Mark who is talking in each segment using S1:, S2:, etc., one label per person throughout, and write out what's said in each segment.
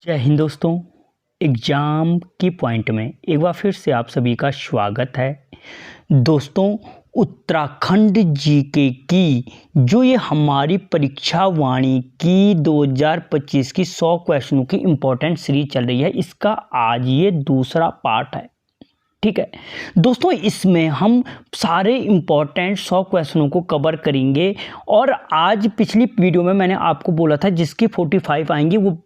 S1: जय हिंद दोस्तों। एग्ज़ाम की पॉइंट में एक बार फिर से आप सभी का स्वागत है। दोस्तों, उत्तराखंड जीके की जो ये हमारी परीक्षा वाणी की 2025 की 100 क्वेश्चनों की इम्पोर्टेंट सीरीज चल रही है, इसका आज ये दूसरा पार्ट है। ठीक है दोस्तों, इसमें हम सारे इम्पॉर्टेंट 100 क्वेश्चनों को कवर करेंगे। और आज पिछली वीडियो में मैंने आपको बोला था जिसकी 45 आएंगी वो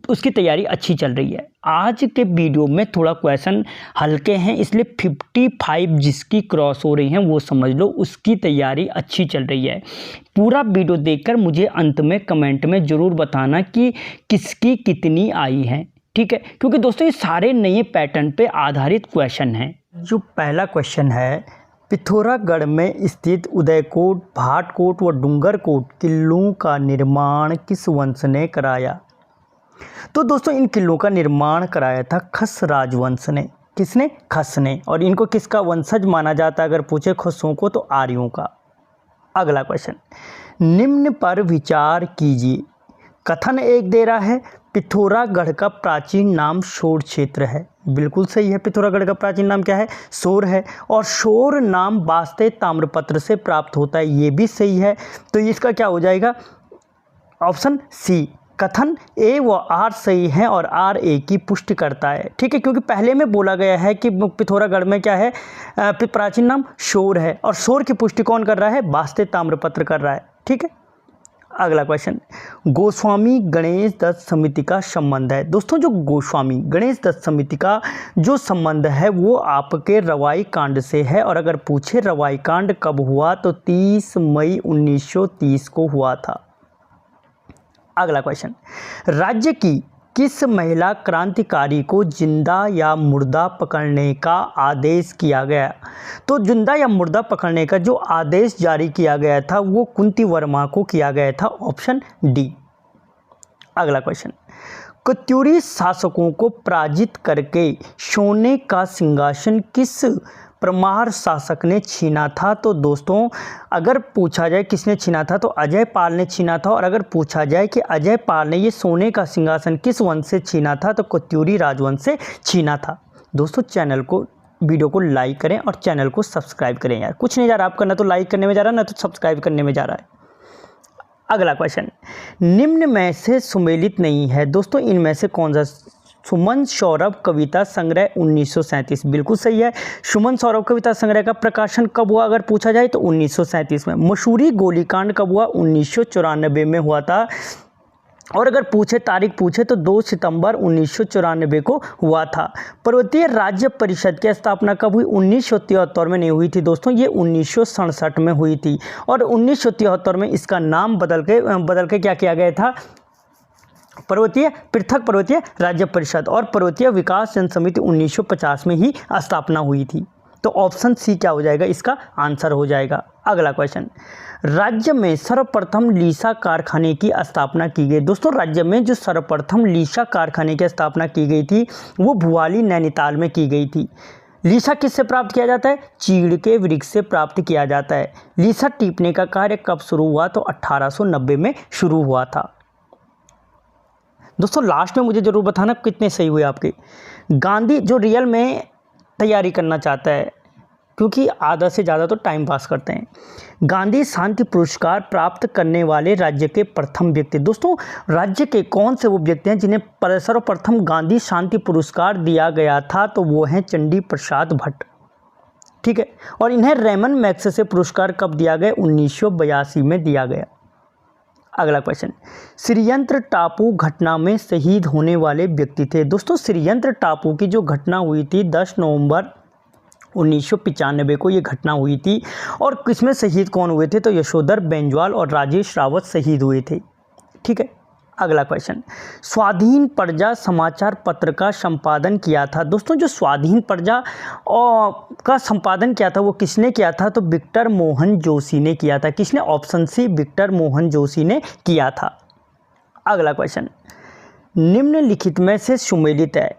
S1: उसकी तैयारी अच्छी चल रही है। आज के वीडियो में थोड़ा क्वेश्चन हल्के हैं, इसलिए 55 जिसकी क्रॉस हो रही हैं वो समझ लो उसकी तैयारी अच्छी चल रही है। पूरा वीडियो देखकर मुझे अंत में कमेंट में ज़रूर बताना कि किसकी कितनी आई है। ठीक है, क्योंकि दोस्तों ये सारे नए पैटर्न पे आधारित क्वेश्चन हैं। जो पहला क्वेश्चन है, पिथौरागढ़ में स्थित उदयकोट, भाटकोट व डूंगरकोट किलों का निर्माण किस वंश ने कराया? तो दोस्तों इन किलों का निर्माण कराया था खस राजवंश ने। किसने? खस ने। और इनको किसका वंशज माना जाता है अगर पूछे खसों को? तो आर्यों का। अगला क्वेश्चन, निम्न पर विचार कीजिए। कथन एक दे रहा है पिथौरागढ़ का प्राचीन नाम शोर क्षेत्र है। बिल्कुल सही है, पिथौरागढ़ का प्राचीन नाम क्या है? शोर है। और शोर नाम वास्ते ताम्रपत्र से प्राप्त होता है, ये भी सही है। तो इसका क्या हो जाएगा? Option C. कथन ए व आर सही है और आर ए की पुष्टि करता है। ठीक है, क्योंकि पहले में बोला गया है कि पिथौरागढ़ में क्या है? प्राचीन नाम शोर है, और शोर की पुष्टि कौन कर रहा है? वास्ते ताम्रपत्र कर रहा है। ठीक है, अगला क्वेश्चन, गोस्वामी गणेश दत्त समिति का संबंध है। दोस्तों जो गोस्वामी गणेश दत्त समिति का जो संबंध है वो आपके रवाई कांड से है। और अगर पूछे रवाई कांड कब हुआ तो 30 मई 1930 को हुआ था। अगला क्वेश्चन, राज्य की किस महिला क्रांतिकारी को जिंदा या मुर्दा पकड़ने का आदेश किया गया? तो जिंदा या मुर्दा पकड़ने का जो आदेश जारी किया गया था वो कुंती वर्मा को किया गया था। Option D. अगला क्वेश्चन, कत्यूरी शासकों को पराजित करके सोने का सिंहासन किस परमार शासक ने छीना था? तो दोस्तों अगर पूछा जाए किसने छीना था तो अजय पाल ने छीना था। और अगर पूछा जाए कि अजय पाल ने ये सोने का सिंहासन किस वंश से छीना था तो कत्यूरी राजवंश से छीना था। दोस्तों चैनल को, वीडियो को लाइक करें और चैनल को सब्सक्राइब करें। यार कुछ नहीं जा रहा आप करना, तो लाइक करने में जा रहा है ना, तो सब्सक्राइब करने में जा रहा है। अगला क्वेश्चन, निम्न में से सुमेलित नहीं है। दोस्तों इनमें से कौन सा? सुमन सौरभ कविता संग्रह 1937। बिल्कुल सही है। सुमन सौरभ कविता संग्रह का प्रकाशन कब हुआ अगर पूछा जाए तो 1937 में। मसूरी गोलीकांड कब हुआ? 1994 में हुआ था। और अगर पूछे तारीख पूछे तो 2 सितंबर 1994 को हुआ था। पर्वतीय राज्य परिषद की स्थापना कब हुई? 1973 में नहीं हुई थी दोस्तों, ये 1967 में हुई थी। और 1973 में इसका नाम बदल के क्या किया गया था? पृथक पर्वतीय राज्य परिषद और पर्वतीय विकास जन समिति 1950 में ही स्थापना हुई थी। तो ऑप्शन सी क्या हो जाएगा? इसका आंसर हो जाएगा। अगला क्वेश्चन, राज्य में सर्वप्रथम लीसा कारखाने की स्थापना की गई। दोस्तों राज्य में जो सर्वप्रथम लीसा कारखाने की स्थापना की गई थी वो भुवाली नैनीताल में की गई थी। लीसा किससे प्राप्त किया जाता है? चीड़ के वृक्ष से प्राप्त किया जाता है। लीसा टीपने का कार्य कब शुरू हुआ? तो 1890 में शुरू हुआ था। दोस्तों लास्ट में मुझे ज़रूर बताना कितने सही हुए आपके। गांधी जो रियल में तैयारी करना चाहता है, क्योंकि आधा से ज़्यादा तो टाइम पास करते हैं। गांधी शांति पुरस्कार प्राप्त करने वाले राज्य के प्रथम व्यक्ति। दोस्तों राज्य के कौन से वो व्यक्ति हैं जिन्हें सर्वप्रथम गांधी शांति पुरस्कार दिया गया था? तो वो हैं चंडी प्रसाद भट्ट। ठीक है, और इन्हें रेमन मैग्सेसे पुरस्कार कब दिया गया? 1982 में दिया गया। अगला क्वेश्चन, श्रीयंत्र टापू घटना में शहीद होने वाले व्यक्ति थे। दोस्तों श्रीयंत्र टापू की जो घटना हुई थी 10 नवंबर 1995 को ये घटना हुई थी। और किसमें शहीद कौन हुए थे? तो यशोधर बेंजवाल और राजेश रावत शहीद हुए थे। ठीक है, अगला क्वेश्चन, स्वाधीन प्रजा समाचार पत्र का संपादन किया था। दोस्तों जो स्वाधीन प्रजा का संपादन किया था वो किसने किया था? तो विक्टर मोहन जोशी ने किया था। किसने? Option C, Victor Mohan Joshi ने किया था। अगला क्वेश्चन, निम्नलिखित में से सुमेलित है।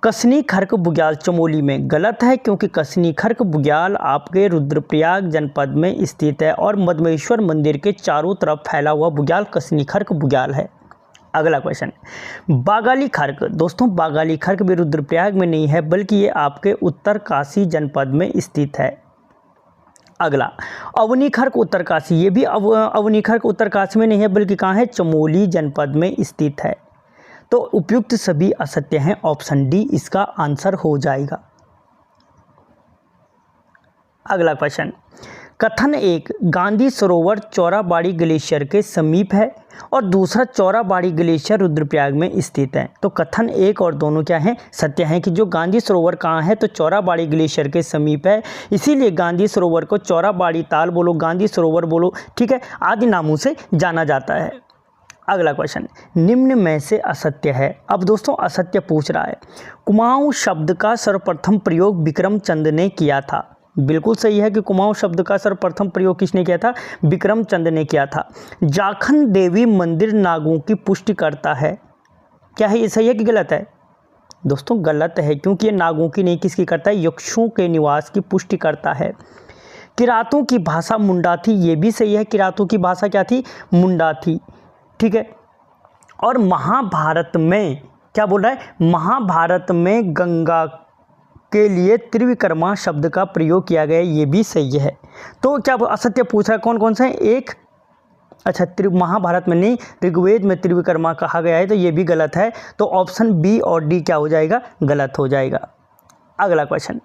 S1: कसनी खर्क बुग्याल चमोली में। गलत है, क्योंकि कसनी खर्क बुग्याल आपके रुद्रप्रयाग जनपद में स्थित है और मदमेश्वर मंदिर के चारों तरफ फैला हुआ बुग्याल कसनी खर्क बुग्याल है। अगला क्वेश्चन, बागाली खर्क। दोस्तों बागाली खर्क भी रुद्रप्रयाग में नहीं है बल्कि ये आपके उत्तरकाशी जनपद में स्थित है। अगला, अवनी खर्क उत्तरकाशी, ये भी अवनी खर्क उत्तरकाशी में नहीं है बल्कि कहाँ है, चमोली जनपद में स्थित है। तो उपयुक्त सभी असत्य हैं, ऑप्शन डी इसका आंसर हो जाएगा। अगला क्वेश्चन, कथन एक, गांधी सरोवर चौराबाड़ी ग्लेशियर के समीप है और दूसरा चौराबाड़ी ग्लेशियर रुद्रप्रयाग में स्थित है। तो कथन एक और दोनों क्या हैं, सत्य हैं कि जो गांधी सरोवर कहाँ है, तो चौराबाड़ी ग्लेशियर के समीप है, इसीलिए गांधी सरोवर को चौराबाड़ी ताल बोलो, गांधी सरोवर बोलो, ठीक है, आदि नामों से जाना जाता है। अगला क्वेश्चन, निम्न में से असत्य है। अब दोस्तों असत्य पूछ रहा है, कुमाऊं शब्द का सर्वप्रथम प्रयोग विक्रम चंद ने किया था। बिल्कुल सही है कि कुमाऊं शब्द का सर्वप्रथम प्रयोग किसने किया था, विक्रम चंद ने किया था। जाखन देवी मंदिर नागों की पुष्टि करता है, क्या है ये सही है कि गलत है? दोस्तों गलत है, क्योंकि ये नागों की नहीं, किसकी करता है, यक्षों के निवास की पुष्टि करता है। किरातों की भाषा मुंडा थी, ये भी सही है, किरातों की भाषा क्या थी, मुंडा थी, ठीक है। और महाभारत में क्या बोल रहा है, महाभारत में गंगा के लिए त्रिविक्रमा शब्द का प्रयोग किया गया, ये भी सही है। तो क्या असत्य पूछ रहा है, कौन कौन सा है, एक, अच्छा महाभारत में नहीं, ऋग्वेद में त्रिविक्रमा कहा गया है, तो ये भी गलत है। तो ऑप्शन बी और डी क्या हो जाएगा, गलत हो जाएगा। अगला क्वेश्चन,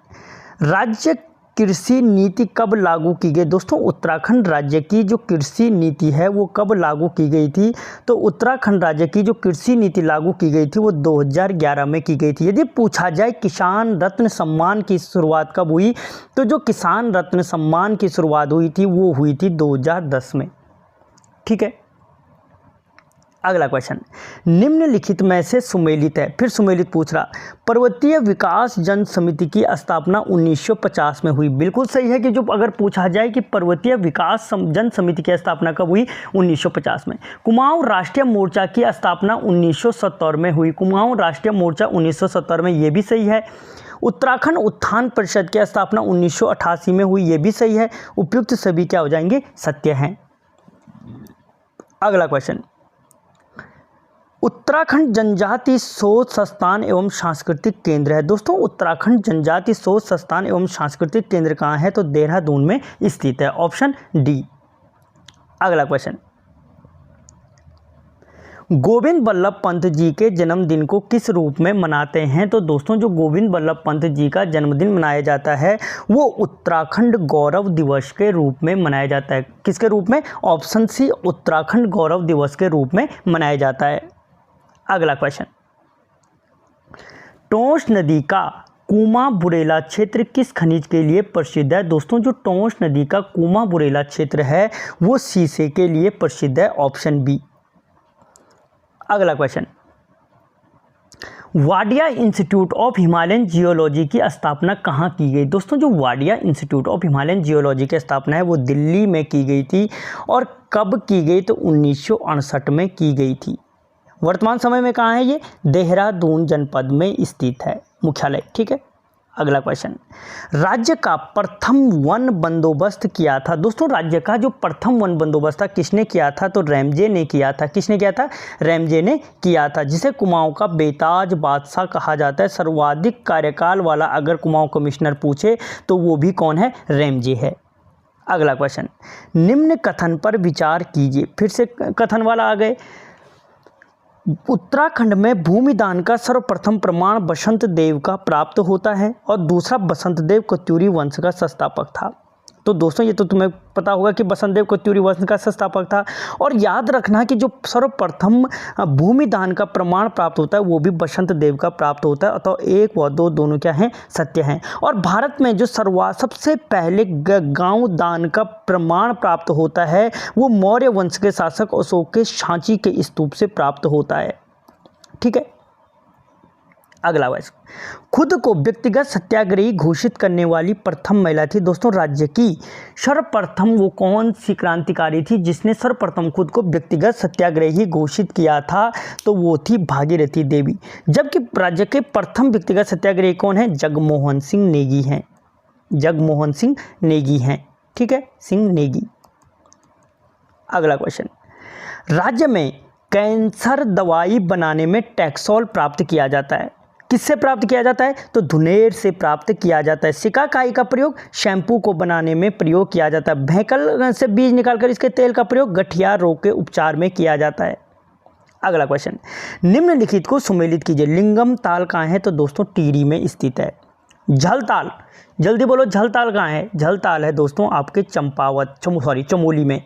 S1: राज्य कृषि नीति कब लागू की गई। दोस्तों उत्तराखंड राज्य की जो कृषि नीति है वो कब लागू की गई थी, तो उत्तराखंड राज्य की जो कृषि नीति लागू की गई थी वो 2011 में की गई थी। यदि पूछा जाए किसान रत्न सम्मान की शुरुआत कब हुई, तो जो किसान रत्न सम्मान की शुरुआत हुई थी वो हुई थी 2010 में, ठीक है। अगला क्वेश्चन, निम्नलिखित में से सुमेलित है, फिर सुमेलित पूछ रहा, पर्वतीय विकास जन समिति की स्थापना 1950 में हुई। बिल्कुल सही है कि जो अगर पूछा जाए कि पर्वतीय विकास जन समिति की स्थापना कब हुई, 1950 में। कुमाऊं राष्ट्रीय मोर्चा की स्थापना 1970 में हुई, कुमाऊं राष्ट्रीय मोर्चा 1970 में, ये भी सही है। उत्तराखंड उत्थान परिषद की स्थापना 1988 में हुई, ये भी सही है। उपयुक्त सभी क्या हो जाएंगे, सत्य हैं। अगला क्वेश्चन, उत्तराखंड जनजाति शोध संस्थान एवं सांस्कृतिक केंद्र है। दोस्तों उत्तराखंड जनजाति शोध संस्थान एवं सांस्कृतिक केंद्र कहाँ है, तो देहरादून में स्थित है, ऑप्शन डी। अगला क्वेश्चन, गोविंद बल्लभ पंत जी के जन्मदिन को किस रूप में मनाते हैं। तो दोस्तों जो गोविंद बल्लभ पंत जी का जन्मदिन मनाया जाता है वो उत्तराखंड गौरव दिवस के रूप में मनाया जाता है। किसके रूप में, ऑप्शन सी, उत्तराखंड गौरव दिवस के रूप में मनाया जाता है। अगला क्वेश्चन, टोंस नदी का कूमा बुरेला क्षेत्र किस खनिज के लिए प्रसिद्ध है। दोस्तों जो टोंस नदी का कूमा बुरेला क्षेत्र है वो शीशे के लिए प्रसिद्ध है, ऑप्शन बी। अगला question, Wadia institute of Himalayan geology की स्थापना कहाँ की गई। दोस्तों जो Wadia institute of Himalayan geology की स्थापना है वो दिल्ली में की गई थी, और कब की गई, तो 1968 में की गई थी। वर्तमान समय में कहाँ है ये, देहरादून जनपद में स्थित है मुख्यालय, ठीक है। अगला क्वेश्चन, राज्य का प्रथम वन बंदोबस्त किया था। दोस्तों राज्य का जो प्रथम वन बंदोबस्त था किसने किया था, तो रैमजे ने किया था। किसने किया था, रैमजे ने किया था, जिसे कुमाऊं का बेताज बादशाह कहा जाता है। सर्वाधिक कार्यकाल वाला अगर कुमाऊं कमिश्नर पूछे तो वो भी कौन है, रैमजे है। अगला क्वेश्चन, निम्न कथन पर विचार कीजिए। फिर से कथन वाला आ गए, उत्तराखंड में भूमि दान का सर्वप्रथम प्रमाण बसंत देव का प्राप्त होता है और दूसरा बसंत देव कत्यूरी वंश का संस्थापक था। तो दोस्तों ये तो तुम्हें पता होगा कि बसंत देव कत्यूरी वंश का संस्थापक था। और याद रखना कि जो सर्वप्रथम भूमि दान का प्रमाण प्राप्त होता है वो भी बसंत देव का प्राप्त होता है। तो एक व दो दोनों क्या हैं, सत्य हैं। और भारत में जो सबसे पहले गांव दान का प्रमाण प्राप्त होता है वो मौर्य वंश के शासक अशोक के सांची के स्तूप से प्राप्त होता है, ठीक है। अगला वर्ष, खुद को व्यक्तिगत सत्याग्रही घोषित करने वाली प्रथम महिला थी। दोस्तों राज्य की सर्वप्रथम वो कौन सी क्रांतिकारी थी जिसने सर्वप्रथम खुद को व्यक्तिगत सत्याग्रही घोषित किया था, तो वो थी भागीरथी देवी। जबकि राज्य के प्रथम व्यक्तिगत सत्याग्रही कौन है, जगमोहन सिंह नेगी हैं, जगमोहन सिंह नेगी हैं, ठीक है, सिंह नेगी। अगला क्वेश्चन, राज्य में कैंसर दवाई बनाने में टैक्सोल प्राप्त किया जाता है? किससे प्राप्त किया जाता है? तो धुनेर से प्राप्त किया जाता है। सिकाकाई का प्रयोग शैम्पू को बनाने में प्रयोग किया जाता है। भैंकल से बीज निकालकर इसके तेल का प्रयोग गठिया रोग के उपचार में किया जाता है। अगला क्वेश्चन, निम्नलिखित को सुमेलित कीजिए। लिंगम ताल कहाँ है? तो दोस्तों टिहरी में स्थित है। झलताल, जल्दी बोलो, झलताल कहाँ है? झलताल है दोस्तों आपके चमोली में।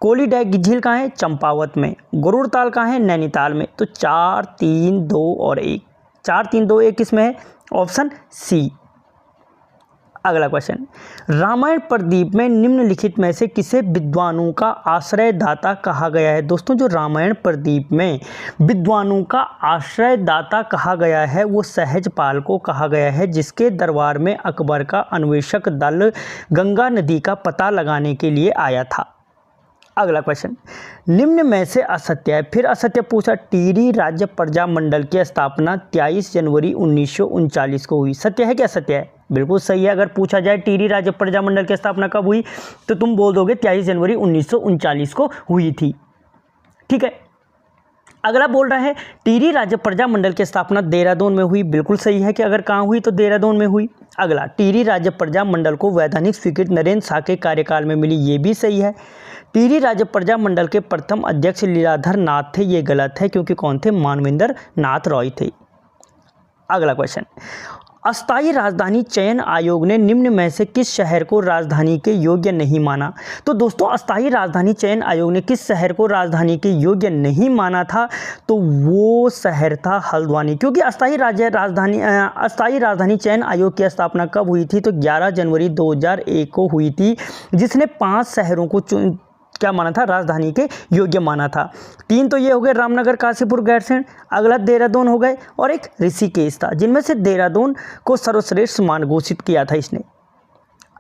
S1: कोली डैम झील कहाँ है? चंपावत में। गरुड़ ताल कहाँ है? नैनीताल में। तो 4, 3, 2 और 1, 4, 3, 2, 1 किसमें है? Option C. अगला क्वेश्चन, रामायण प्रदीप में निम्नलिखित में से किसे विद्वानों का आश्रयदाता कहा गया है? दोस्तों जो रामायण प्रदीप में विद्वानों का आश्रयदाता कहा गया है वो सहजपाल को कहा गया है, जिसके दरबार में अकबर का अन्वेषक दल गंगा नदी का पता लगाने के लिए आया था। अगला क्वेश्चन, निम्न में से असत्य है। फिर असत्य पूछा। टिहरी राज्य प्रजा मंडल की स्थापना 23 जनवरी 1939 को हुई। सत्य है क्या? सत्य है, बिल्कुल सही है। अगर पूछा जाए टिहरी राज्य प्रजा मंडल की स्थापना कब हुई तो तुम बोल दोगे 23 जनवरी 1939 को हुई थी। ठीक है। अगला बोल रहा है टिहरी राज्य प्रजा मंडल की स्थापना देहरादून में हुई। बिल्कुल सही है कि अगर कहाँ हुई तो देहरादून में हुई। अगला, टिहरी राज्य प्रजा मंडल को वैधानिक स्वीकृति नरेंद्र शाह के कार्यकाल में मिली। ये भी सही है। टिहरी राज्य प्रजा मंडल के प्रथम अध्यक्ष लीलाधर नाथ थे। ये गलत है क्योंकि कौन थे? मानवेंद्र नाथ रॉय थे। अगला क्वेश्चन, अस्थायी राजधानी चयन आयोग ने निम्न में से किस शहर को राजधानी के योग्य नहीं माना? तो दोस्तों अस्थायी राजधानी चयन आयोग ने किस शहर को राजधानी के योग्य नहीं माना था? तो वो शहर था हल्द्वानी। क्योंकि अस्थायी राजधानी चयन आयोग की स्थापना कब हुई थी? तो 11 जनवरी 2001 को हुई थी, जिसने 5 शहरों को क्या माना था? राजधानी के योग्य माना था। 3 तो ये हो गए, रामनगर, काशीपुर, गैरसैंण। अगला देहरादून हो गए और एक ऋषिकेश था, जिनमें से देहरादून को सर्वश्रेष्ठ मान घोषित किया था इसने।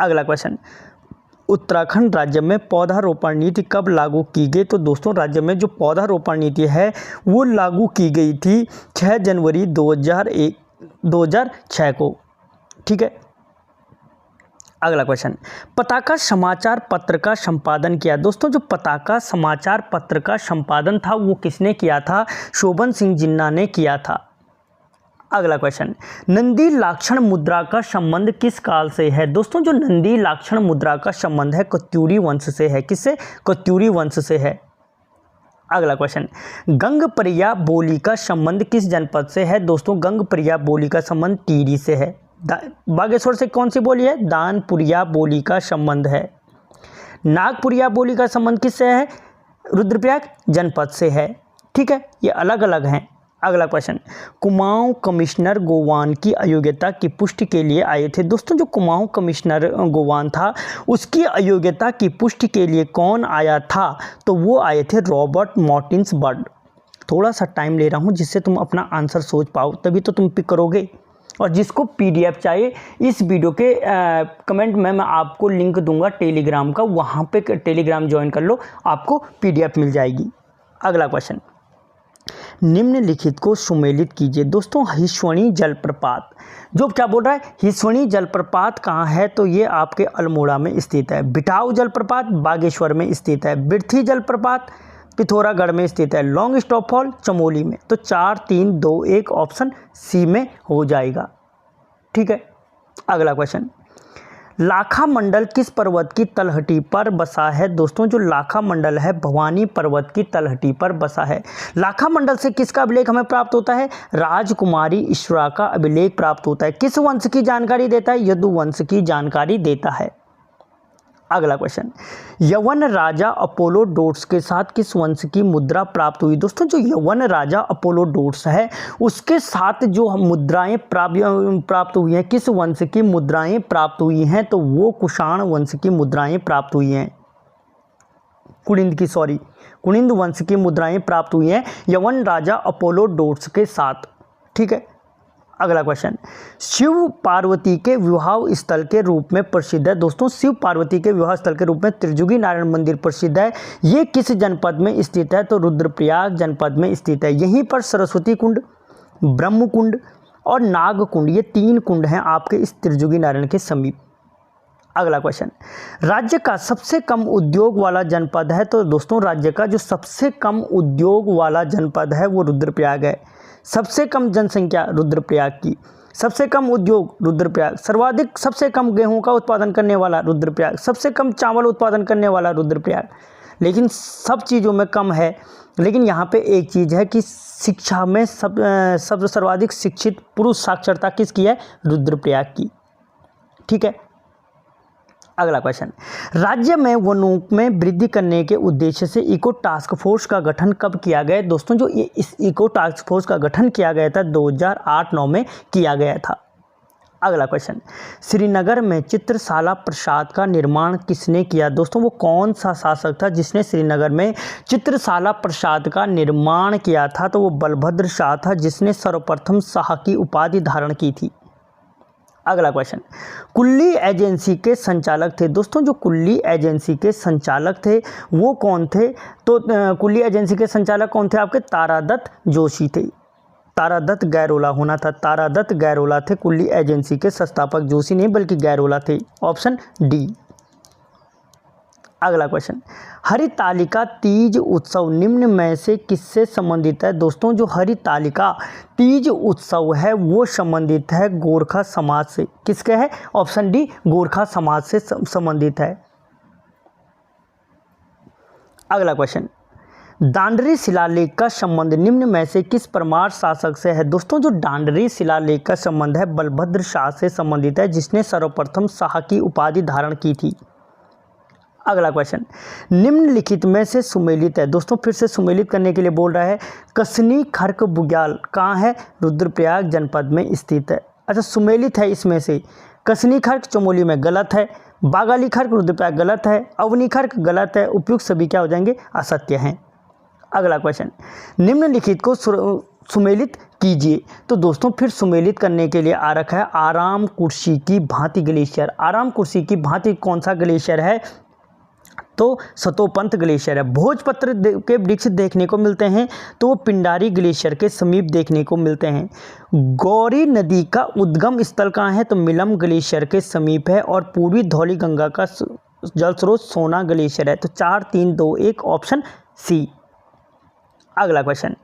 S1: अगला क्वेश्चन, उत्तराखंड राज्य में पौधारोपण नीति कब लागू की गई? तो दोस्तों राज्य में जो पौधारोपण नीति है वो लागू की गई थी 6 जनवरी 2006 को। ठीक है। अगला क्वेश्चन, पताका समाचार पत्र का संपादन किया। दोस्तों जो पताका समाचार पत्र का संपादन था वो किसने किया था? शोभन सिंह जिन्ना ने किया था। अगला क्वेश्चन, नंदी लाक्षण मुद्रा का संबंध किस काल से है? दोस्तों जो नंदी लाक्षण मुद्रा का संबंध है कत्यूरी वंश से है। किससे? कत्यूरी वंश से है। अगला क्वेश्चन, गंगप्रिया बोली का संबंध किस जनपद से है? दोस्तों गंगप्रिया बोली का संबंध टिहरी से है। बागेश्वर से कौन सी बोली है? दानपुरिया बोली का संबंध है। नागपुरिया बोली का संबंध किससे है? रुद्रप्रयाग जनपद से है। ठीक है, ये अलग अलग हैं। अगला क्वेश्चन, कुमाऊं कमिश्नर गोवान की अयोग्यता की पुष्टि के लिए आए थे। दोस्तों जो कुमाऊं कमिश्नर गोवान था उसकी अयोग्यता की पुष्टि के लिए कौन आया था? तो वो आए थे रॉबर्ट मार्टिन्स बर्ड। थोड़ा सा टाइम ले रहा हूँ जिससे तुम अपना आंसर सोच पाओ, तभी तो तुम पिक करोगे। और जिसको पीडीएफ चाहिए इस वीडियो के कमेंट में मैं आपको लिंक दूंगा टेलीग्राम का, वहाँ पे टेलीग्राम ज्वाइन कर लो, आपको पीडीएफ मिल जाएगी। अगला क्वेश्चन, निम्नलिखित को सुमेलित कीजिए। दोस्तों हिस्वणी जलप्रपात, जो क्या बोल रहा है? हिस्वणी जलप्रपात कहाँ है? तो ये आपके अल्मोड़ा में स्थित है। बिठाऊ जलप्रपात बागेश्वर में स्थित है। बिरथी जलप्रपात पिथौरागढ़ में स्थित है। लॉन्ग स्टॉप फॉल चमोली में। तो 4, 3, 2, 1 ऑप्शन सी में हो जाएगा। ठीक है। अगला क्वेश्चन, लाखा मंडल किस पर्वत की तलहटी पर बसा है? दोस्तों जो लाखा मंडल है भवानी पर्वत की तलहटी पर बसा है। लाखा मंडल से किसका अभिलेख हमें प्राप्त होता है? राजकुमारी ईश्वरा का अभिलेख प्राप्त होता है। किस वंश की जानकारी देता है? यदु वंश की जानकारी देता है। अगला क्वेश्चन, यवन राजा अपोलोडोरस के साथ किस वंश की मुद्रा प्राप्त हुई? दोस्तों जो यवन राजा अपोलोडोरस है उसके साथ जो मुद्राएं प्राप्त हुई हैं, किस वंश की मुद्राएं प्राप्त हुई हैं? तो वो कुषाण वंश की मुद्राएं प्राप्त हुई हैं। कुनिंद वंश की मुद्राएं प्राप्त हुई हैं यवन राजा अपोलोडोरस के साथ। ठीक है। अगला क्वेश्चन, शिव पार्वती के विवाह स्थल के रूप में प्रसिद्ध है। दोस्तों शिव पार्वती के विवाह स्थल के रूप में त्रिजुगी नारायण मंदिर प्रसिद्ध है। ये किस जनपद में स्थित है? तो रुद्रप्रयाग जनपद में स्थित है। यहीं पर सरस्वती कुंड, ब्रह्म कुंड और नाग कुंड, ये 3 कुंड हैं आपके इस त्रिजुगी नारायण के समीप। अगला क्वेश्चन, राज्य का सबसे कम उद्योग वाला जनपद है। तो दोस्तों राज्य का जो सबसे कम उद्योग वाला जनपद है वो रुद्रप्रयाग है। सबसे कम जनसंख्या रुद्रप्रयाग की, सबसे कम उद्योग रुद्रप्रयाग, सर्वाधिक सबसे कम गेहूं का उत्पादन करने वाला रुद्रप्रयाग, सबसे कम चावल उत्पादन करने वाला रुद्रप्रयाग। लेकिन सब चीज़ों में कम है, लेकिन यहाँ पे एक चीज़ है कि शिक्षा में सब सर्वाधिक शिक्षित पुरुष साक्षरता किसकी है? रुद्रप्रयाग की। ठीक है, अगला क्वेश्चन, राज्य में वनों में वृद्धि करने के उद्देश्य से इको टास्क फोर्स का गठन कब किया गया? दोस्तों जो ये इस इको टास्क फोर्स का गठन किया गया था 2008-9 में किया गया था। अगला क्वेश्चन, श्रीनगर में चित्रशाला प्रसाद का निर्माण किसने किया? दोस्तों वो कौन सा शासक था जिसने श्रीनगर में चित्रशाला प्रसाद का निर्माण किया था? तो वो बलभद्र शाह था, जिसने सर्वप्रथम शाह की उपाधि धारण की थी। अगला क्वेश्चन, कुल्ली एजेंसी के संचालक थे। दोस्तों जो कुल्ली एजेंसी के संचालक थे वो कौन थे? तो कुल्ली एजेंसी के संचालक कौन थे आपके? तारादत्त जोशी थे। तारादत्त गैरोला होना था, तारादत्त गैरोला थे कुल्ली एजेंसी के संस्थापक, जोशी नहीं बल्कि गैरोला थे। Option D. अगला क्वेश्चन, हरितालिका तीज उत्सव निम्न में से किससे संबंधित है? दोस्तों जो हरितालिका तीज उत्सव है वो संबंधित है गोरखा समाज से। किसके है? ऑप्शन डी, गोरखा समाज से संबंधित है। अगला क्वेश्चन, दांडरी शिलालेख का संबंध निम्न में से किस परमार शासक से है? दोस्तों जो दांडरी शिलालेख का संबंध है बलभद्र शाह से संबंधित है, जिसने सर्वप्रथम शाह की उपाधि धारण की थी। अगला क्वेश्चन, निम्नलिखित में से सुमेलित है। दोस्तों फिर से सुमेलित करने के लिए बोल रहा है। कसनी खर्क बुग्याल कहाँ है? रुद्रप्रयाग जनपद में स्थित है। अच्छा सुमेलित है इसमें से कसनी खर्क चमोली में गलत है, बागाली खर्क रुद्रप्रयाग गलत है, अवनी खर्क गलत है, उपयुक्त सभी क्या हो जाएंगे? असत्य हैं। अगला क्वेश्चन, निम्नलिखित को सुमेलित कीजिए। तो दोस्तों फिर सुमेलित करने के लिए आ रखा है आराम कुर्सी की भांति ग्लेशियर। आराम कुर्सी की भांति कौन सा ग्लेशियर है? तो सतोपंत ग्लेशियर है। भोजपत्र के वृक्ष देखने को मिलते हैं तो वो पिंडारी ग्लेशियर के समीप देखने को मिलते हैं। गौरी नदी का उद्गम स्थल कहाँ है? तो मिलम ग्लेशियर के समीप है। और पूर्वी धौली गंगा का जल स्रोत सोना ग्लेशियर है। तो 4, 3, 2, 1 ऑप्शन सी। अगला क्वेश्चन,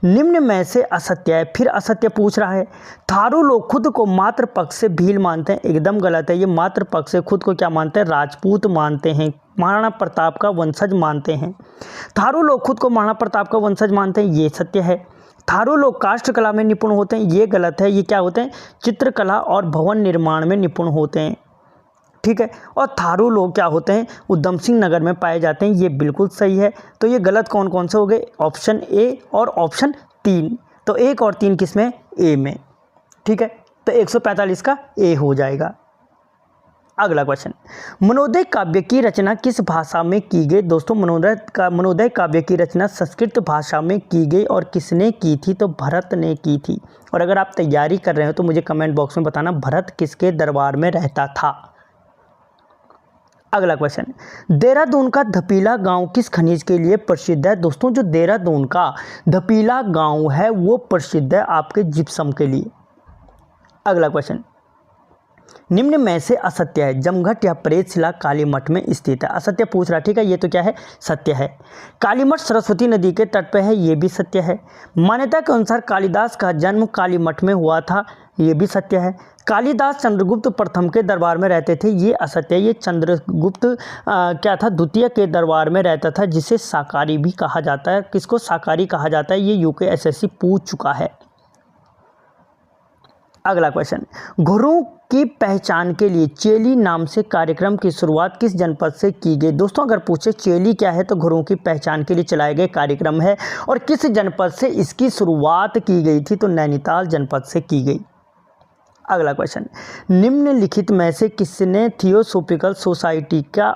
S1: निम्न में से असत्य है। फिर असत्य पूछ रहा है। थारू लोग खुद को मातृ पक्ष से भील मानते हैं, एकदम गलत है। ये मातृ पक्ष से खुद को क्या मानते हैं? राजपूत मानते हैं, महाराणा प्रताप का वंशज मानते हैं। थारू लोग खुद को महाराणा प्रताप का वंशज मानते हैं, ये सत्य है। थारू लोग काष्ठकला में निपुण होते हैं, ये गलत है। ये क्या होते हैं? चित्रकला और भवन निर्माण में निपुण होते हैं। ठीक है, और थारू लोग क्या होते हैं? उधम सिंह नगर में पाए जाते हैं, ये बिल्कुल सही है। तो ये गलत कौन कौन से हो गए? ऑप्शन ए और ऑप्शन 3। तो 1 और 3 किस में? ए में। ठीक है, तो 145 का ए हो जाएगा। अगला क्वेश्चन, मनोदय काव्य की रचना किस भाषा में की गई? दोस्तों मनोदय काव्य की रचना संस्कृत भाषा में की गई और किसने की थी? तो भरत ने की थी। और अगर आप तैयारी कर रहे हो तो मुझे कमेंट बॉक्स में बताना भरत किसके दरबार में रहता था। अगला क्वेश्चन, देहरादून का धपीला गांव किस खनिज के लिए प्रसिद्ध है? दोस्तों जो देहरादून का धपीला गांव है वो प्रसिद्ध है आपके जिप्सम के लिए। अगला क्वेश्चन, निम्न में से असत्य है। जमघट या प्रेतशिला कालीमठ में स्थित है। असत्य पूछ रहा, ठीक है, ये तो क्या है? सत्य है। कालीमठ सरस्वती नदी के तट पर है, ये भी सत्य है। मान्यता के अनुसार कालिदास का जन्म कालीमठ में हुआ था, ये भी सत्य है। कालिदास चंद्रगुप्त प्रथम के दरबार में रहते थे, ये असत्य है। ये चंद्रगुप्त क्या था? द्वितीय के दरबार में रहता था, जिसे साकारी भी कहा जाता है। किसको साकारी कहा जाता है? ये यूकेएसएससी पूछ चुका है। अगला क्वेश्चन, घुरों की पहचान के लिए चेली नाम से कार्यक्रम की शुरुआत किस जनपद से की गई? दोस्तों अगर पूछे चेली क्या है तो घुरों की पहचान के लिए चलाए गए कार्यक्रम है। और किस जनपद से इसकी शुरुआत की गई थी? तो नैनीताल जनपद से की गई। अगला क्वेश्चन, निम्नलिखित में से किसने थियोसोफिकल सोसाइटी का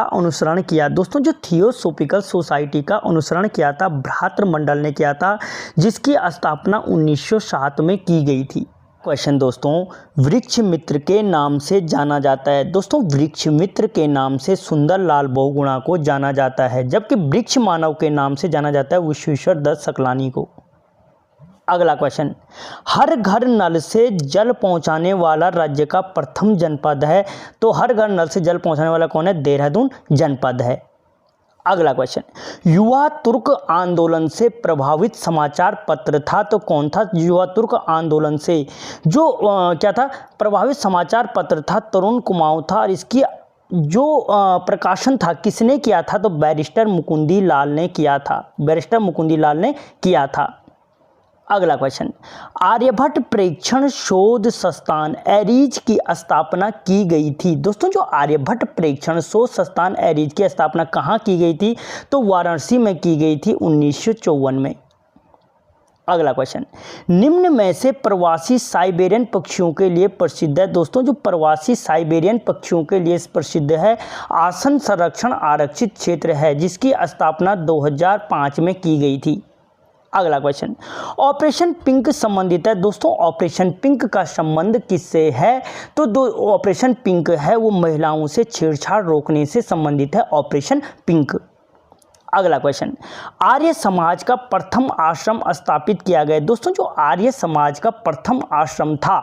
S1: अनुसरण किया? दोस्तों जो थियोसोफिकल सोसाइटी का अनुसरण किया था भ्रातृमंडल ने किया था, जिसकी स्थापना 1907 में की गई थी। क्वेश्चन दोस्तों, वृक्ष मित्र के नाम से जाना जाता है। दोस्तों वृक्ष मित्र के नाम से सुंदरलाल बहुगुणा को जाना जाता है, जबकि वृक्ष मानव के नाम से जाना जाता है विश्वेश्वर दत्त सकलानी को। अगला क्वेश्चन, हर घर नल से जल पहुंचाने वाला राज्य का प्रथम जनपद है, तो हर घर नल से जल पहुंचाने वाला कौन है? देहरादून जनपद है। अगला क्वेश्चन, युवा तुर्क आंदोलन से प्रभावित समाचार पत्र था, तो कौन था युवा तुर्क आंदोलन से जो क्या था प्रभावित समाचार पत्र था? तरुण कुमाऊं था। और इसकी जो प्रकाशन था किसने किया था? तो बैरिस्टर मुकुंदी लाल ने किया था, बैरिस्टर मुकुंदी लाल ने किया था। अगला क्वेश्चन, आर्यभट्ट प्रेक्षण शोध संस्थान एरीज की स्थापना की गई थी। दोस्तों जो आर्यभट्ट प्रेक्षण शोध संस्थान एरीज की स्थापना कहाँ की गई थी? तो वाराणसी में की गई थी 1954 में। अगला क्वेश्चन, निम्न में से प्रवासी साइबेरियन पक्षियों के लिए प्रसिद्ध है। दोस्तों जो प्रवासी साइबेरियन पक्षियों के लिए प्रसिद्ध है आसन संरक्षण आरक्षित क्षेत्र है, जिसकी स्थापना 2005 में की गई थी। अगला क्वेश्चन, ऑपरेशन पिंक संबंधित है। दोस्तों ऑपरेशन पिंक का संबंध किससे है? तो ऑपरेशन पिंक है वो महिलाओं से छेड़छाड़ रोकने से संबंधित है ऑपरेशन पिंक। अगला क्वेश्चन, आर्य समाज का प्रथम आश्रम स्थापित किया गया। दोस्तों जो आर्य समाज का प्रथम आश्रम था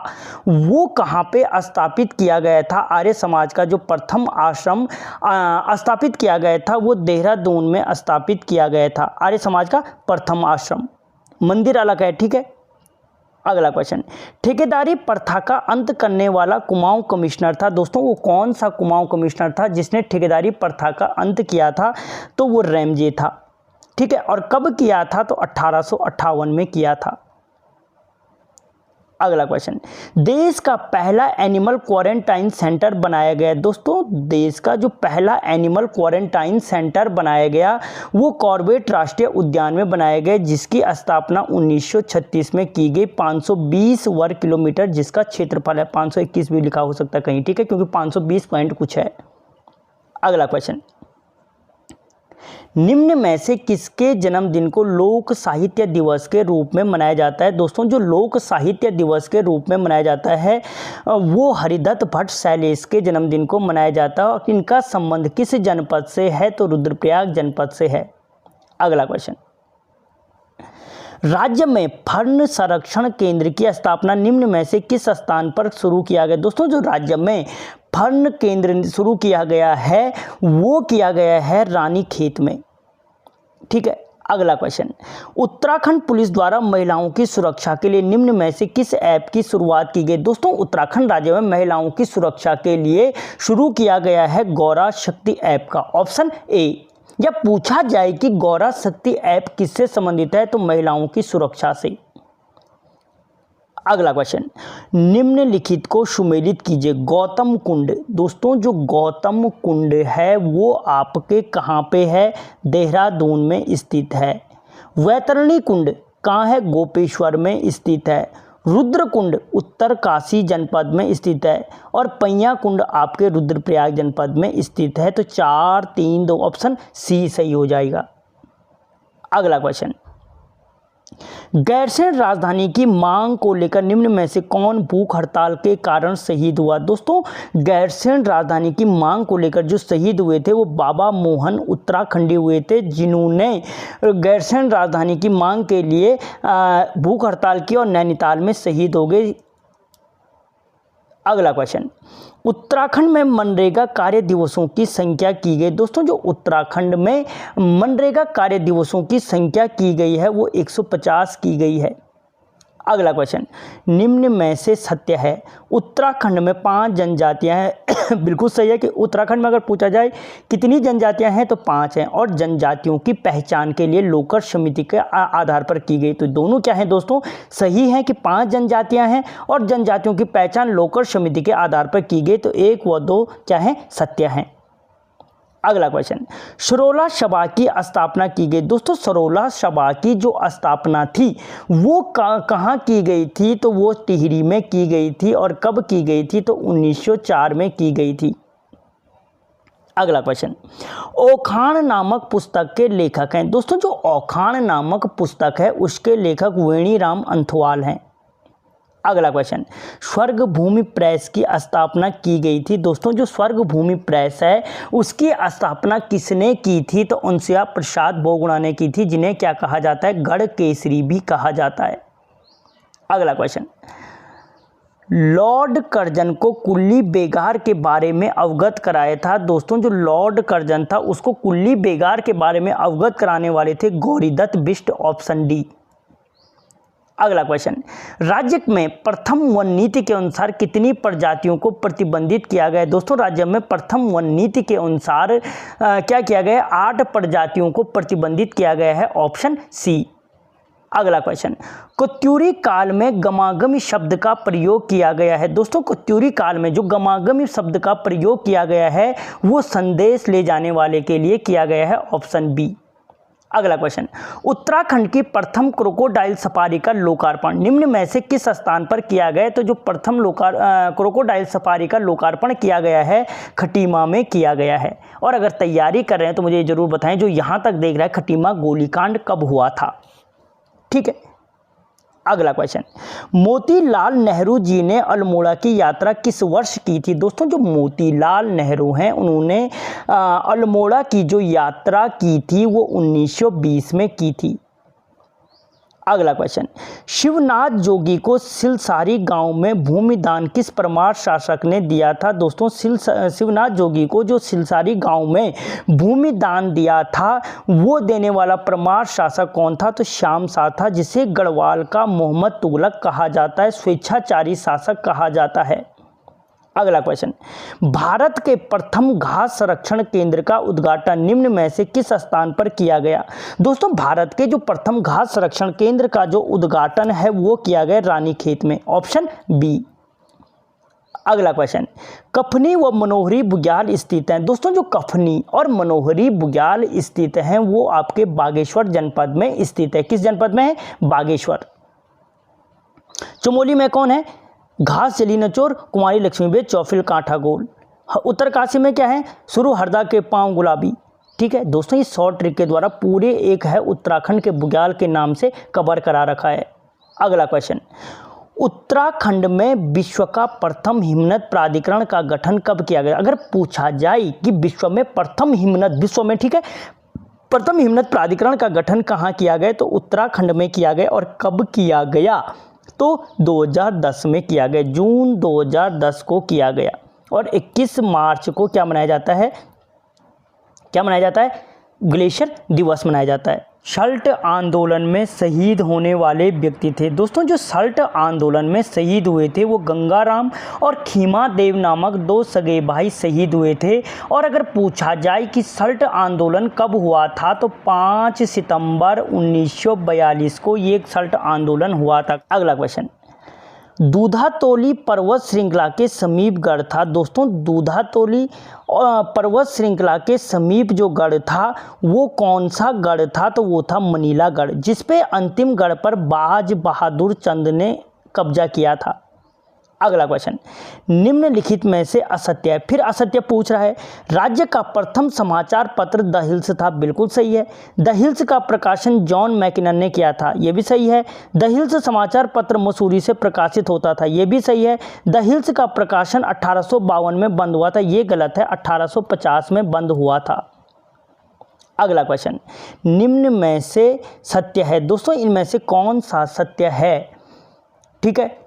S1: वो कहाँ पे स्थापित किया गया था? आर्य समाज का जो प्रथम आश्रम स्थापित किया गया था वो देहरादून में स्थापित किया गया था। आर्य समाज का प्रथम आश्रम, मंदिर अलग है, ठीक है। अगला क्वेश्चन, ठेकेदारी प्रथा का अंत करने वाला कुमाऊं कमिश्नर था। दोस्तों वो कौन सा कुमाऊं कमिश्नर था जिसने ठेकेदारी प्रथा का अंत किया था? तो वो रैमजे था, ठीक है। और कब किया था? तो 1858 में किया था। अगला क्वेश्चन, देश का पहला एनिमल क्वारंटाइन सेंटर बनाया गया। दोस्तों देश का जो पहला एनिमल क्वारंटाइन सेंटर बनाया गया वो कॉर्बेट राष्ट्रीय उद्यान में बनाया गया, जिसकी स्थापना 1936 में की गई। 520 वर्ग किलोमीटर जिसका क्षेत्रफल है, 521 भी लिखा हो सकता है कहीं, ठीक है, क्योंकि 520 पॉइंट कुछ है। अगला क्वेश्चन, निम्न में से किसके जन्मदिन को लोक साहित्य दिवस के रूप में मनाया जाता है? दोस्तों जो लोक साहित्य दिवस के रूप में मनाया जाता है वो हरिदत्त भट्ट शैलेश के जन्मदिन को मनाया जाता है। और इनका संबंध किस जनपद से है? तो रुद्रप्रयाग जनपद से है। अगला क्वेश्चन, राज्य में फर्ण संरक्षण केंद्र की स्थापना निम्न में से किस स्थान पर शुरू किया गया? दोस्तों जो राज्य में फर्ण केंद्र शुरू किया गया है वो किया गया है रानीखेत में, ठीक है। अगला क्वेश्चन, उत्तराखंड पुलिस द्वारा महिलाओं की सुरक्षा के लिए निम्न में से किस ऐप की शुरुआत की गई? दोस्तों उत्तराखंड राज्य में महिलाओं की सुरक्षा के लिए शुरू किया गया है गौरा शक्ति ऐप का, ऑप्शन ए। या पूछा जाए कि गौरा शक्ति ऐप किससे संबंधित है? तो महिलाओं की सुरक्षा से। अगला क्वेश्चन, निम्नलिखित को सुमेलित कीजिए। गौतम कुंड, दोस्तों जो गौतम कुंड है वो आपके कहाँ पे है? देहरादून में स्थित है। वैतरणी कुंड कहाँ है? गोपेश्वर में स्थित है। रुद्र कुंड उत्तरकाशी जनपद में स्थित है। और पैया कुंड आपके रुद्रप्रयाग जनपद में स्थित है। तो 4, 3, 2 ऑप्शन सी सही हो जाएगा। अगला क्वेश्चन, गैरसैंण राजधानी की मांग को लेकर निम्न में से कौन भूख हड़ताल के कारण शहीद हुआ? दोस्तों गैरसैंण राजधानी की मांग को लेकर जो शहीद हुए थे वो बाबा मोहन उत्तराखंडी हुए थे, जिन्होंने गैरसैंण राजधानी की मांग के लिए भूख हड़ताल की और नैनीताल में शहीद हो गए। अगला क्वेश्चन, उत्तराखंड में मनरेगा कार्य दिवसों की संख्या की गई। दोस्तों जो उत्तराखंड में मनरेगा कार्य दिवसों की संख्या की गई है वो 150 की गई है। अगला क्वेश्चन, निम्न में से सत्य है उत्तराखंड में 5 जनजातियां हैं। बिल्कुल सही है कि उत्तराखंड में अगर पूछा जाए कितनी जनजातियां हैं तो 5 हैं, और जनजातियों की पहचान के लिए लोकर समिति के आधार पर की गई। तो दोनों क्या हैं दोस्तों? सही है कि 5 जनजातियां हैं और जनजातियों की पहचान लोकर समिति के आधार पर की गई। तो 1 व 2 क्या है? सत्य हैं। अगला क्वेश्चन, सरोला सभा की स्थापना की गई। दोस्तों सरोला सभा की जो स्थापना थी वो कहाँ की गई थी? तो वो टिहरी में की गई थी। और कब की गई थी? तो 1904 में की गई थी। अगला क्वेश्चन, ओखान नामक पुस्तक के लेखक हैं। दोस्तों जो ओखान नामक पुस्तक है उसके लेखक वेणीराम अंथवाल हैं। अगला क्वेश्चन, स्वर्ग भूमि प्रेस की स्थापना की गई थी। दोस्तों जो स्वर्ग भूमि प्रेस है उसकी स्थापना किसने की थी? तो उनसिया प्रसाद बोगुणा ने की थी, जिन्हें क्या कहा जाता है? गढ़ केसरी भी कहा जाता है। अगला क्वेश्चन, लॉर्ड कर्जन को कुल्ली बेगार के बारे में अवगत कराया था। दोस्तों जो लॉर्ड कर्जन था उसको कुल्ली बेगार के बारे में अवगत कराने वाले थे गौरीदत्त बिष्ट, ऑप्शन डी। अगला क्वेश्चन, राज्य में प्रथम वन नीति के अनुसार कितनी प्रजातियों को प्रतिबंधित किया गया है। दोस्तों राज्य में प्रथम वन नीति के अनुसार क्या किया गया है, 8 प्रजातियों को प्रतिबंधित किया गया है, ऑप्शन सी। अगला क्वेश्चन, कोत्यूरी काल में गमागमी शब्द का प्रयोग किया गया है। दोस्तों कोत्यूरी काल में जो गमागमी शब्द का प्रयोग किया गया है वो संदेश ले जाने वाले के लिए किया गया है, ऑप्शन बी। अगला क्वेश्चन, उत्तराखंड की प्रथम क्रोकोडाइल सफारी का लोकार्पण निम्न में से किस स्थान पर किया गया है। तो जो प्रथम क्रोकोडाइल सफारी का लोकार्पण किया गया है खटीमा में किया गया है। और अगर तैयारी कर रहे हैं तो मुझे जरूर बताएं, जो यहाँ तक देख रहा है खटीमा गोलीकांड कब हुआ था, ठीक है। अगला क्वेश्चन, मोतीलाल नेहरू जी ने अल्मोड़ा की यात्रा किस वर्ष की थी। दोस्तों जो मोतीलाल नेहरू हैं उन्होंने अल्मोड़ा की जो यात्रा की थी वो 1920 में की थी। अगला क्वेश्चन, शिवनाथ जोगी को सिलसारी गांव में भूमिदान किस परमार शासक ने दिया था। दोस्तों शिवनाथ जोगी को जो सिलसारी गांव में भूमिदान दिया था वो देने वाला परमार शासक कौन था। तो श्याम शाह था, जिसे गढ़वाल का मोहम्मद तुगलक कहा जाता है, स्वेच्छाचारी शासक कहा जाता है। अगला क्वेश्चन, भारत के प्रथम घास संरक्षण केंद्र का उद्घाटन निम्न में से किस स्थान पर किया गया। दोस्तों भारत के जो प्रथम घास संरक्षण केंद्र का जो उद्घाटन है वो किया गया रानीखेत में, ऑप्शन बी। अगला क्वेश्चन, कफनी व मनोहरी बुग्याल स्थित हैं। दोस्तों जो कफनी और मनोहरी बुग्याल स्थित हैं वो आपके बागेश्वर जनपद में स्थित है। किस जनपद में है, बागेश्वर। चमोली में कौन है, घास जली नचोर, कुमारी लक्ष्मीबाई, चौफिल कांठा गोल। उत्तरकाशी में क्या है, सुरु हरदा के पांव गुलाबी, ठीक है। दोस्तों इस शॉर्ट ट्रिक के द्वारा पूरे एक है उत्तराखंड के बुग्याल के नाम से कवर करा रखा है। अगला क्वेश्चन, उत्तराखंड में विश्व का प्रथम हिमनद प्राधिकरण का गठन कब किया गया। अगर पूछा जाए कि विश्व में प्रथम हिमनद, विश्व में, ठीक है, प्रथम हिमनद प्राधिकरण का गठन कहाँ किया गया तो उत्तराखंड में किया गया। और कब किया गया तो 2010 में किया गया, जून 2010 को किया गया। और 21 मार्च को क्या मनाया जाता है, क्या मनाया जाता है, ग्लेशियर दिवस मनाया जाता है। सल्ट आंदोलन में शहीद होने वाले व्यक्ति थे। दोस्तों जो सल्ट आंदोलन में शहीद हुए थे वो गंगाराम और खीमा देव नामक 2 सगे भाई शहीद हुए थे। और अगर पूछा जाए कि सल्ट आंदोलन कब हुआ था तो 5 सितंबर 1942 को ये सल्ट आंदोलन हुआ था। अगला क्वेश्चन, दूधातोली पर्वत श्रृंखला के समीप गढ़ था। दोस्तों दूधातोली पर्वत श्रृंखला के समीप जो गढ़ था वो कौन सा गढ़ था तो वो था मनीलागढ़, जिसपे अंतिम गढ़ पर बाज बहादुर चंद ने कब्जा किया था। अगला क्वेश्चन, निम्नलिखित में से असत्य है, फिर असत्य पूछ रहा है। राज्य का प्रथम समाचार पत्र द हिल्स था, बिल्कुल सही है। द हिल्स का प्रकाशन जॉन मैकिनन ने किया था, यह भी सही है। द हिल्स समाचार पत्र मसूरी से प्रकाशित होता था, यह भी सही है। द हिल्स का प्रकाशन 1852 में बंद हुआ था, यह गलत है, 1850 में बंद हुआ था। अगला क्वेश्चन, निम्न में से सत्य है। दोस्तों इनमें से कौन सा सत्य है, ठीक है।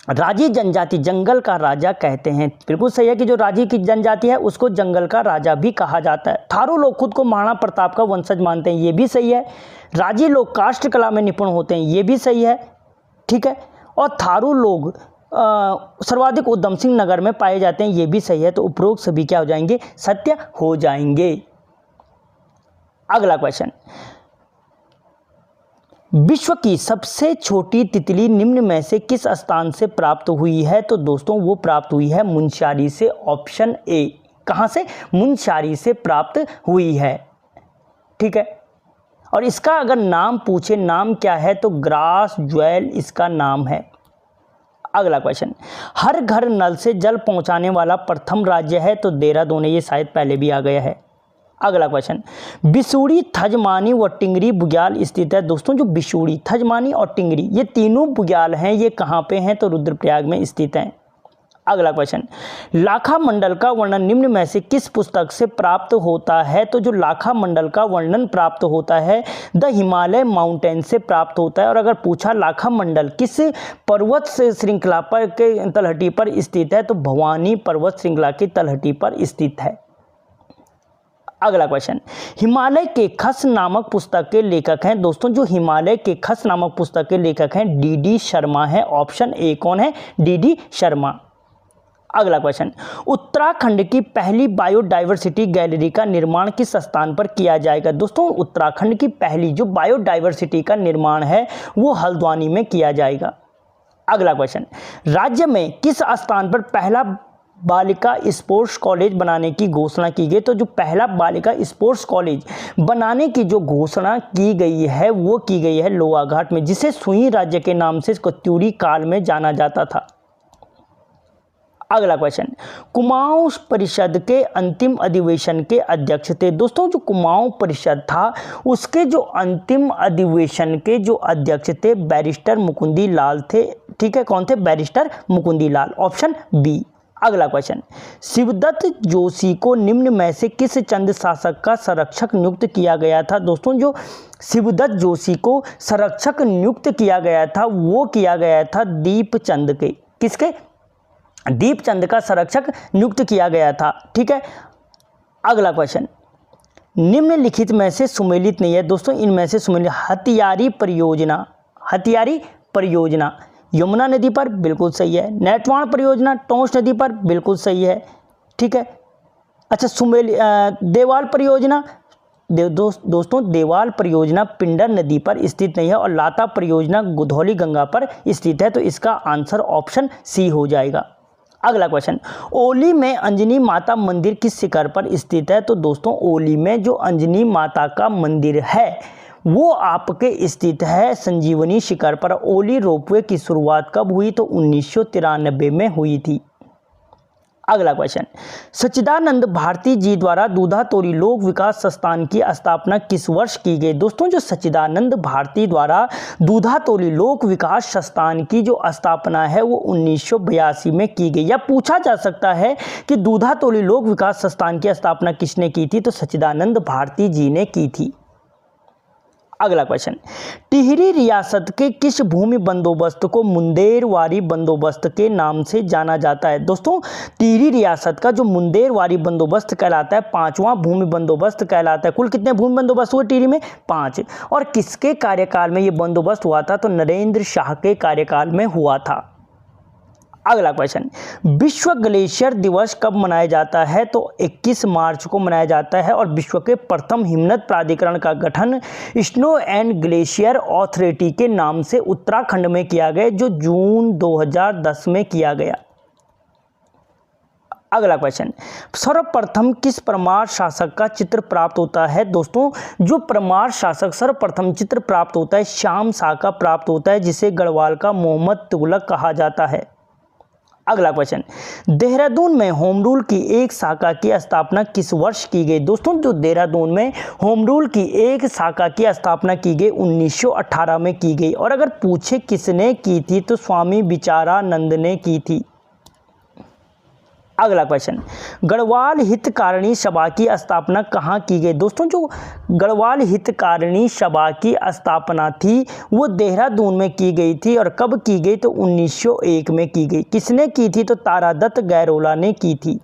S1: राजी जनजाति जंगल का राजा कहते हैं, बिल्कुल सही है कि जो राजी की जनजाति है उसको जंगल का राजा भी कहा जाता है। थारू लोग खुद को महाराणा प्रताप का वंशज मानते हैं, ये भी सही है। राजी लोग काष्ठ कला में निपुण होते हैं, ये भी सही है, ठीक है। और थारू लोग सर्वाधिक उधम सिंह नगर में पाए जाते हैं, ये भी सही है। तो उपरोक्त सभी क्या हो जाएंगे, सत्य हो जाएंगे। अगला क्वेश्चन, विश्व की सबसे छोटी तितली निम्न में से किस स्थान से प्राप्त हुई है तो दोस्तों वो प्राप्त हुई है मुनस्यारी से, ऑप्शन ए। कहाँ से, मुनस्यारी से प्राप्त हुई है, ठीक है। और इसका अगर नाम पूछे, नाम क्या है तो ग्रास ज्वेल इसका नाम है। अगला क्वेश्चन, हर घर नल से जल पहुंचाने वाला प्रथम राज्य है तो देहरादून है, ये शायद पहले भी आ गया है। अगला क्वेश्चन, बिसूड़ी, थजमानी व टिंगरी बुग्याल स्थित है। दोस्तों जो बिसूड़ी, थजमानी और टिंगरी ये तीनों बुग्याल हैं, ये कहाँ पे हैं तो रुद्रप्रयाग में स्थित हैं। अगला क्वेश्चन, लाखा मंडल का वर्णन निम्न में से किस पुस्तक से प्राप्त होता है? तो जो लाखा मंडल का वर्णन प्राप्त होता है द हिमालय माउंटेन से प्राप्त होता है। और अगर पूछा लाखा मंडल किस पर्वत से श्रृंखला पर के तलहटी पर स्थित है? तो भवानी पर्वत श्रृंखला की तलहटी पर स्थित है। अगला क्वेश्चन, हिमालय के खस नामक पुस्तक के लेखक हैं। दोस्तों जो हिमालय के खस नामक पुस्तक के लेखक हैं डी शर्मा है। ऑप्शन ए कौन है? डी शर्मा। अगला क्वेश्चन, उत्तराखंड की पहली बायोडाइवर्सिटी गैलरी का निर्माण किस स्थान पर किया जाएगा? दोस्तों उत्तराखंड की पहली जो बायोडाइवर्सिटी का निर्माण है वो हल्द्वानी में किया जाएगा। अगला क्वेश्चन, राज्य में किस स्थान पर पहला बालिका स्पोर्ट्स कॉलेज बनाने की घोषणा की गई? तो जो पहला बालिका स्पोर्ट्स कॉलेज बनाने की जो घोषणा की गई है वो की गई है लोहाघाट में, जिसे सुई राज्य के नाम से कत्यूरी काल में जाना जाता था। अगला क्वेश्चन, कुमाऊं परिषद के अंतिम अधिवेशन के अध्यक्ष थे। दोस्तों जो कुमाऊं परिषद था उसके जो अंतिम अधिवेशन के जो अध्यक्ष थे बैरिस्टर मुकुंदी लाल थे। ठीक है, कौन थे? Barrister Mukundi Lal. Option B. अगला क्वेश्चन, शिवदत्त जोशी को निम्न में से किस चंद शासक का संरक्षक नियुक्त किया गया था? दोस्तों जो शिवदत्त जोशी को संरक्षक नियुक्त किया गया था वो किया गया था दीपचंद के। किसके? दीपचंद का संरक्षक नियुक्त किया गया था। ठीक है। अगला क्वेश्चन, निम्नलिखित में से सुमेलित नहीं है। दोस्तों इनमें से सुमेलित, हथियारी परियोजना, हथियारी परियोजना यमुना नदी पर, बिल्कुल सही है। नेटवाण परियोजना टोंस नदी पर, बिल्कुल सही है। ठीक है। अच्छा, देवाल परियोजना, दोस्तों देवाल परियोजना पिंडर नदी पर स्थित नहीं है और लाता परियोजना गुधौली गंगा पर स्थित है। तो इसका आंसर ऑप्शन सी हो जाएगा। अगला क्वेश्चन, ओली में अंजनी माता मंदिर किस शिखर पर स्थित है? तो दोस्तों ओली में जो अंजनी माता का मंदिर है वो आपके स्थित है संजीवनी शिखर पर। ओली रोपवे की शुरुआत कब हुई? तो 1993 में हुई थी। अगला क्वेश्चन, सच्चिदानंद भारती जी द्वारा दूधातोरी लोक विकास संस्थान की स्थापना किस वर्ष की गई? दोस्तों जो सच्चिदानंद भारती द्वारा दूधातोरी लोक विकास संस्थान की जो स्थापना है वो 1982 में की गई। या पूछा जा सकता है कि दूधातोरी लोक विकास संस्थान की स्थापना किसने की थी? तो सच्चिदानंद भारती जी ने की थी। अगला क्वेश्चन, टिहरी रियासत के किस भूमि बंदोबस्त को मुंदेरवारी बंदोबस्त के नाम से जाना जाता है? दोस्तों टिहरी रियासत का जो मुंदेरवारी बंदोबस्त कहलाता है 5वां भूमि बंदोबस्त कहलाता है। कुल कितने भूमि बंदोबस्त हुए टिहरी में? 5। और किसके कार्यकाल में ये बंदोबस्त हुआ था? तो नरेंद्र शाह के कार्यकाल में हुआ था। अगला क्वेश्चन, विश्व ग्लेशियर दिवस कब मनाया जाता है? तो 21 मार्च को मनाया जाता है। और विश्व के प्रथम हिमनद प्राधिकरण का गठन स्नो एंड ग्लेशियर अथॉरिटी के नाम से उत्तराखंड में किया गया, जो जून 2010 में किया गया। अगला क्वेश्चन, सर्वप्रथम किस परमार शासक का चित्र प्राप्त होता है? दोस्तों जो परमार शासक सर्वप्रथम चित्र प्राप्त होता है श्याम शाह का प्राप्त होता है, जिसे गढ़वाल का मोहम्मद तुगलक कहा जाता है। अगला क्वेश्चन, देहरादून में होम रूल की एक शाखा की स्थापना किस वर्ष की गई? दोस्तों जो देहरादून में होम रूल की एक शाखा की स्थापना की गई 1918 में की गई। और अगर पूछे किसने की थी तो स्वामी विचारानंद ने की थी। अगला क्वेश्चन, गढ़वाल हितकारिणी सभा की स्थापना कहाँ की गई? दोस्तों जो गढ़वाल हितकारिणी सभा की स्थापना थी वो देहरादून में की गई थी। और कब की गई? तो 1901 में की गई। किसने की थी? तो तारादत्त गैरोला ने की थी।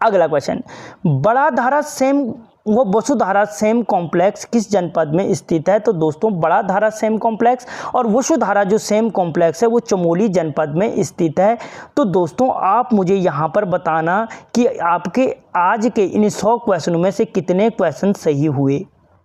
S1: अगला क्वेश्चन, बड़ा धारा सेम वो वसुधारा सेम कॉम्प्लेक्स किस जनपद में स्थित है? तो दोस्तों बड़ा धारा सेम कॉम्प्लेक्स और वसुधारा जो सेम कॉम्प्लेक्स है वो चमोली जनपद में स्थित है। तो दोस्तों आप मुझे यहाँ पर बताना कि आपके आज के इन 100 क्वेश्चनों में से कितने क्वेश्चन सही हुए।